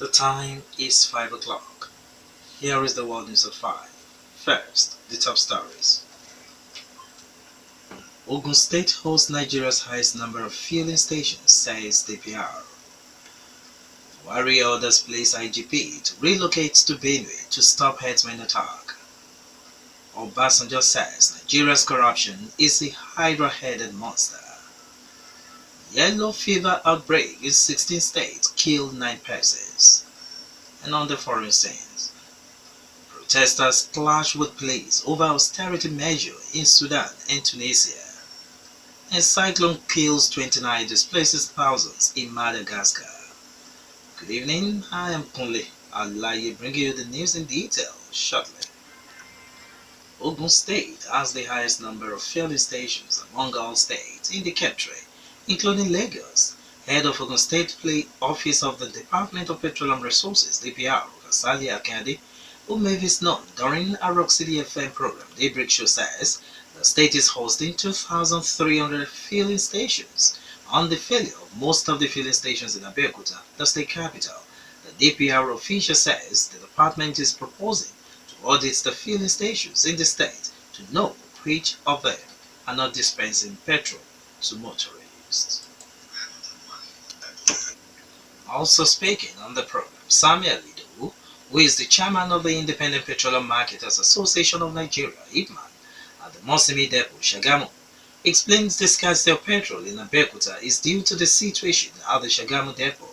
The time is 5 o'clock. Here is the world news at 5. First, the top stories. Ogun State hosts Nigeria's highest number of fueling stations, says DPR. Warrior orders police IGP to relocate to Benue to stop herdsmen attack. Obasanjo says Nigeria's corruption is a hydra-headed monster. Yellow fever outbreak in 16 states killed 9 persons. And on the foreign scenes, protesters clash with police over austerity measure in Sudan and Tunisia. And cyclone kills 29, displaces thousands in Madagascar. Good evening, I am Kunle. Alaye bringing you the news in detail shortly. Ogun State has the highest number of fueling stations among all states in the country, including Lagos. Head of Ogun State Office of the Department of Petroleum Resources (DPR), Kasali Akande, who made this known during a Rock City FM program Daybreak Show, says the state is hosting 2,300 filling stations. On the failure of most of the filling stations in Abeokuta, the state capital, the DPR official says the department is proposing to audit the filling stations in the state to know which of them are not dispensing petrol to motorists. Also speaking on the program, Samuel Lido, who is the chairman of the Independent Petroleum Marketers Association of Nigeria, IPMAN, at the Mosimi Depot, Shagamu, explains the scarcity of petrol in Abeokuta is due to the situation at the Shagamu Depot.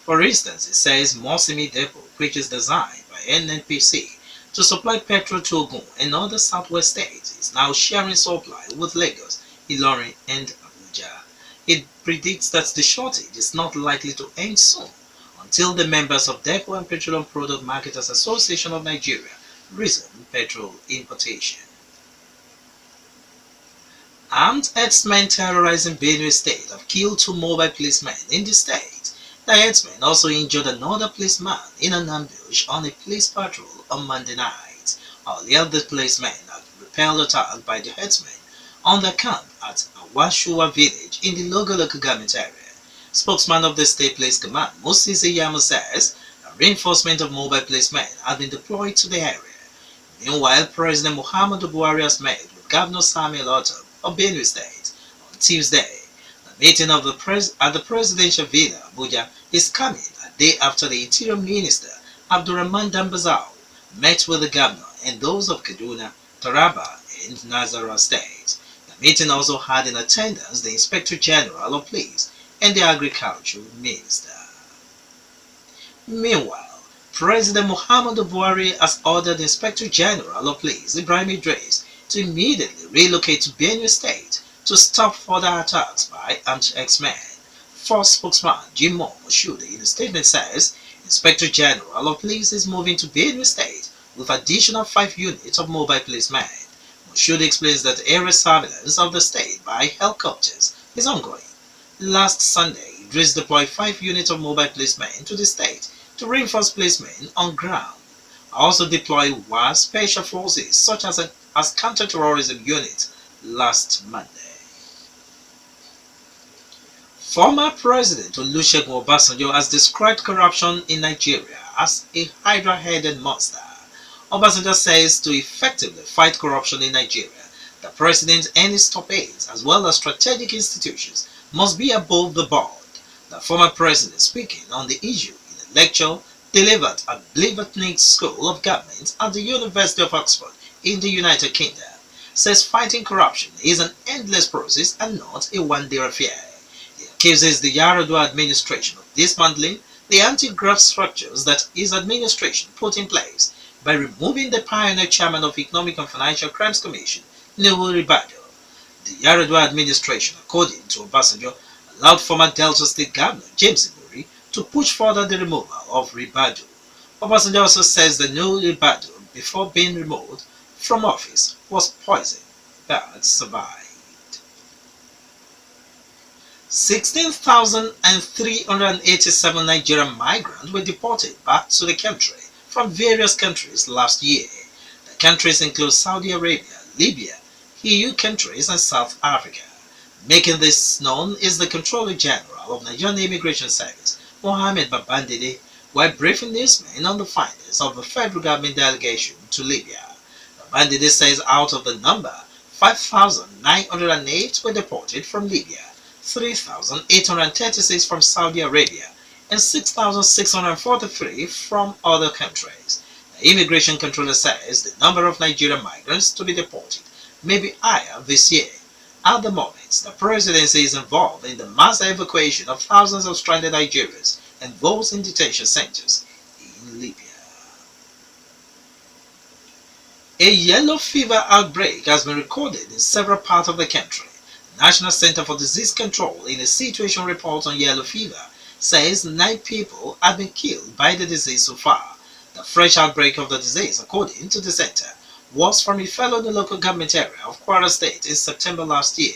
For instance, it says Mosimi Depot, which is designed by NNPC to supply petrol to Ogun and other southwest states, is now sharing supply with Lagos, Ilorin, and Abuja. It predicts that the shortage is not likely to end soon until the members of Depot and Petroleum Product Marketers Association of Nigeria resume petrol importation. Armed herdsmen terrorizing Benue State have killed 2 mobile policemen in the state. The herdsmen also injured another policeman in an ambush on a police patrol on Monday night. Earlier, the policemen had repelled attack by the herdsmen on their camp at Awashua village in the Logologo government area. Spokesman of the State Police Command, Moses Iyamo, says a reinforcement of mobile policemen have been deployed to the area. Meanwhile, President Muhammadu Buhari has met with Governor Samuel Ortom of Benue State on Tuesday. The meeting of at the presidential villa, Abuja, is coming a day after the Interior Minister, Abdurrahman Dambazao, met with the governor and those of Kaduna, Taraba, and Nasarawa states. The meeting also had in attendance the Inspector General of Police and the Agriculture Minister. Meanwhile, President Muhammadu Buhari has ordered the Inspector General of Police, Ibrahim Idris, to immediately relocate to Benue State to stop further attacks by anti-X-Men. First spokesman Jim Moshood in a statement says Inspector General of Police is moving to Benue State with additional 5 units of mobile policemen. Moshood explains that area surveillance of the state by helicopters is ongoing. Last Sunday, Idris deployed 5 units of mobile policemen to the state to reinforce policemen on ground. Also deployed were special forces such as counter-terrorism unit last Monday. Former President Olusegun Obasanjo has described corruption in Nigeria as a hydra-headed monster. Obasanjo says to effectively fight corruption in Nigeria, the president and his top aides, as well as strategic institutions, must be above the board. The former president, speaking on the issue in a lecture delivered at Blavatnik School of Government at the University of Oxford in the United Kingdom, says fighting corruption is an endless process and not a one-day affair. He accuses the Yaradua administration of dismantling the anti-graft structures that his administration put in place by removing the pioneer chairman of Economic and Financial Crimes Commission, Nuhu Ribadu. The Yaradua administration, according to Obasanjo, allowed former Delta State Governor James Ibori to push further the removal of Ribadu. Obasanjo also says that Nuhu Ribadu, before being removed from office, was poisoned but survived. 16,387 Nigerian migrants were deported back to the country from various countries last year. The countries include Saudi Arabia, Libya, EU countries, and South Africa. Making this known is the Controller General of Nigerian Immigration Service, Mohammed Babandide, while briefing newsmen on the findings of the federal government delegation to Libya. The bandit says out of the number, 5,908 were deported from Libya, 3,836 from Saudi Arabia, and 6,643 from other countries. The immigration controller says the number of Nigerian migrants to be deported may be higher this year. At the moment, the presidency is involved in the mass evacuation of thousands of stranded Nigerians and those in detention centers in Libya. A yellow fever outbreak has been recorded in several parts of the country. The National Center for Disease Control, in a situation report on yellow fever, says 9 people have been killed by the disease so far. The fresh outbreak of the disease, according to the center, was from a fellow in the local government area of Kwara State in September last year.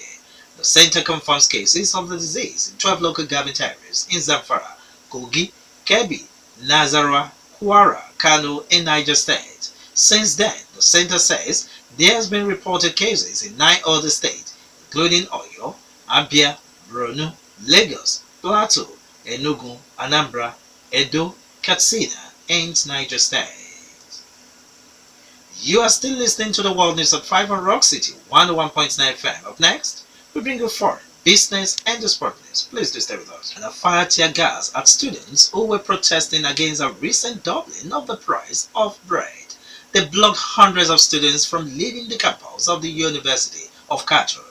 The center confirms cases of the disease in 12 local government areas in Zamfara, Kogi, Kebbi, Nasarawa, Kwara, Kano, and Niger State. Since then, the center says there has been reported cases in 9 other states, including Oyo, Abia, Borno, Lagos, Plateau, Enugu, Anambra, Edo, Katsina, and Niger State. You are still listening to the World News at 5 on Rock City 101.9 FM. Up next, we bring you foreign, business, and the sport news. Please do stay with us. And a fire tear gas at students who were protesting against a recent doubling of the price of bread. They blocked hundreds of students from leaving the campus of the University of Khartoum.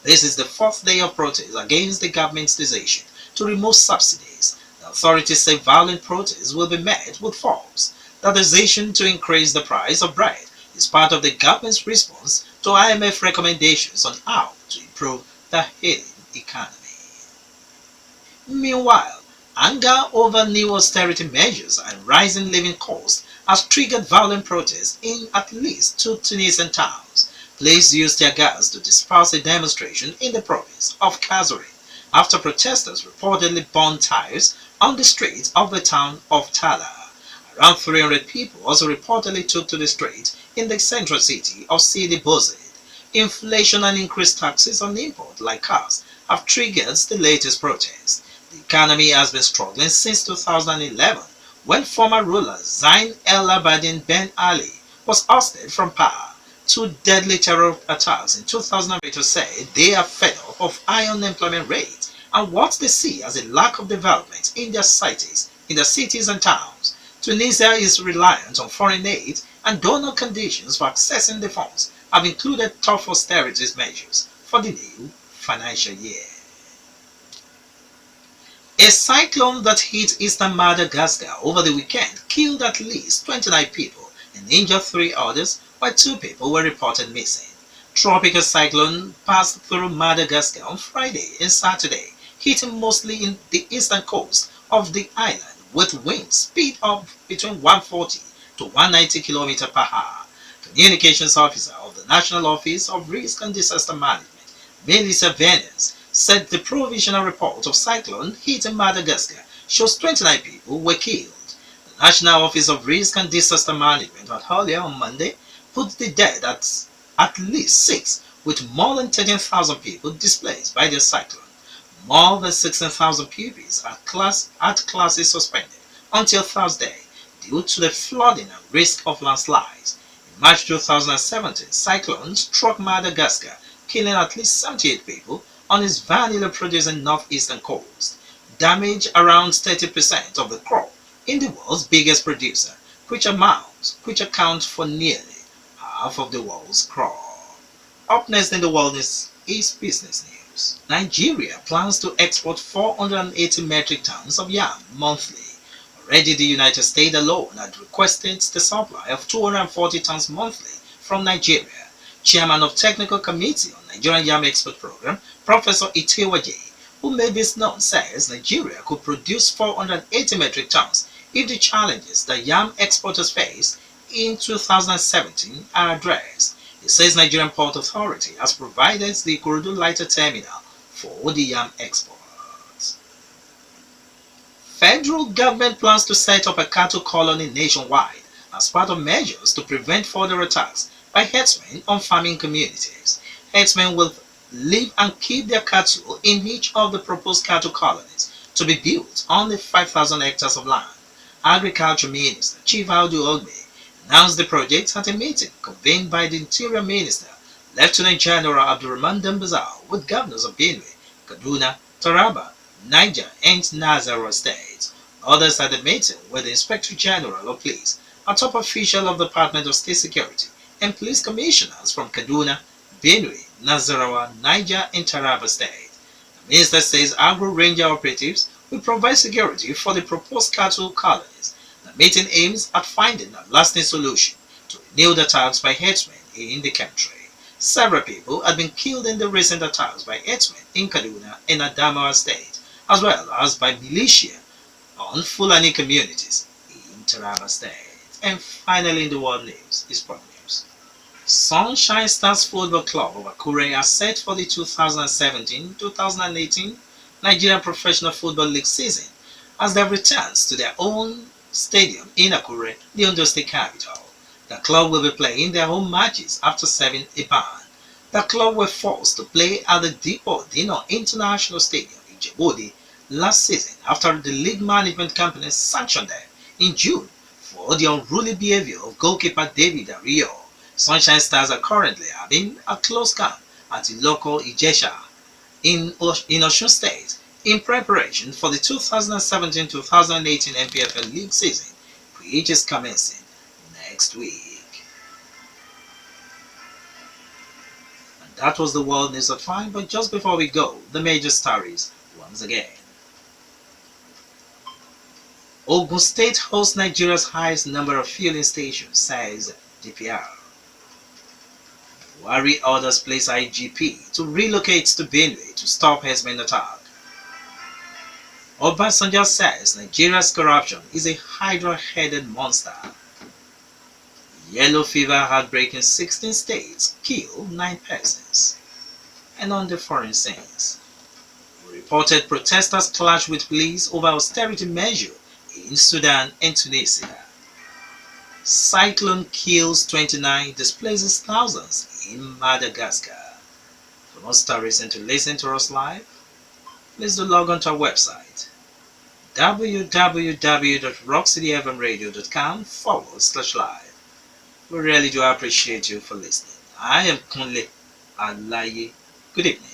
This is the 4th day of protest against the government's decision to remove subsidies. The authorities say violent protests will be met with force. The decision to increase the price of bread is part of the government's response to IMF recommendations on how to improve the ailing economy. Meanwhile, anger over new austerity measures and rising living costs has triggered violent protests in at least 2 Tunisian towns. Police used tear gas to disperse a demonstration in the province of Kazuri after protesters reportedly burned tires on the streets of the town of Tala. Around 300 people also reportedly took to the streets in the central city of Sidi Bouzid. Inflation and increased taxes on import like cars have triggered the latest protests. The economy has been struggling since 2011 when former ruler Zain El Abidine Ben Ali was ousted from power. 2 deadly terror attacks in 2008 say they are fed up of high unemployment rates and what they see as a lack of development in their cities and towns. Tunisia is reliant on foreign aid and donor conditions for accessing the funds have included tough austerity measures for the new financial year. A cyclone that hit eastern Madagascar over the weekend killed at least 29 people and injured 3 others, while 2 people were reported missing. Tropical cyclone passed through Madagascar on Friday and Saturday, hitting mostly in the eastern coast of the island with winds speed up between 140 to 190 km per hour. Communications officer of the National Office of Risk and Disaster Management, Melissa Venus, said the provisional report of cyclone hitting Madagascar shows 29 people were killed. The National Office of Risk and Disaster Management had earlier on Monday put the dead at least 6, with more than 13,000 people displaced by the cyclone. More than 16,000 pupils had classes suspended until Thursday due to the flooding and risk of landslides. In March 2017, cyclone struck Madagascar, killing at least 78 people on its vanilla-producing northeastern coast. Damaged around 30% of the crop in the world's biggest producer, which accounts for nearly half of the world's crop. Up next in the world is business news. Nigeria plans to export 480 metric tons of yam monthly. Already the United States alone had requested the supply of 240 tons monthly from Nigeria. Chairman of Technical Committee on Nigerian Yam Export Program, Professor Itewaje, who made this known, says Nigeria could produce 480 metric tons if the challenges that yam exporters face in 2017 are addressed. He says Nigerian Port Authority has provided the Ikorodu lighter terminal for the yam exports. Federal government plans to set up a cattle colony nationwide as part of measures to prevent further attacks by herdsmen on farming communities. Herdsmen will live and keep their cattle in each of the proposed cattle colonies to be built on the 5,000 hectares of land. Agriculture Minister Chief Audu Ogbe announced the project at a meeting convened by the Interior Minister Lieutenant General Abdurrahman Dambazao with governors of Benue, Kaduna, Taraba, Niger, and Nasarawa states. Others at the meeting were the Inspector General of Police, a top official of the Department of State Security, and police commissioners from Kaduna, Benue, Nasarawa, Niger, and Taraba states. The minister says agro-ranger operatives will provide security for the proposed cattle colonies. The meeting aims at finding a lasting solution to renewed attacks by herdsmen in the country. Several people had been killed in the recent attacks by herdsmen in Kaduna and Adamawa State, as well as by militia on Fulani communities in Taraba State. And finally, in the world news is sport news. Sunshine Stars Football Club of Akure are set for the 2017-2018 Nigerian Professional Football League season as they return to their own stadium in Akure, the Ondo State capital. The club will be playing their home matches after serving a ban. The club were forced to play at the Depot Dino International Stadium in Djibouti last season after the league management company sanctioned them in June for the unruly behavior of goalkeeper David Ario. Sunshine Stars are currently having a close camp at the local Ijesha in Osun State in preparation for the 2017-2018 NPFL League season, which is commencing next week. And that was the world news at 5, but just before we go, the major stories once again. Ogun State hosts Nigeria's highest number of fueling stations, says DPR. Buhari orders place IGP to relocate to Benue to stop herdsmen attack. Obasanjo says Nigeria's corruption is a hydra-headed monster. Yellow fever outbreak in 16 states killed 9 persons. And on the foreign scenes, reported protesters clashed with police over austerity measure in Sudan and Tunisia. Cyclone kills 29, displaces thousands in Madagascar. For more stories and to listen to us live, please do log on to our website www.rockcityfmradio.com/live. We really do appreciate you for listening. I am Kunle Alaye. Good evening.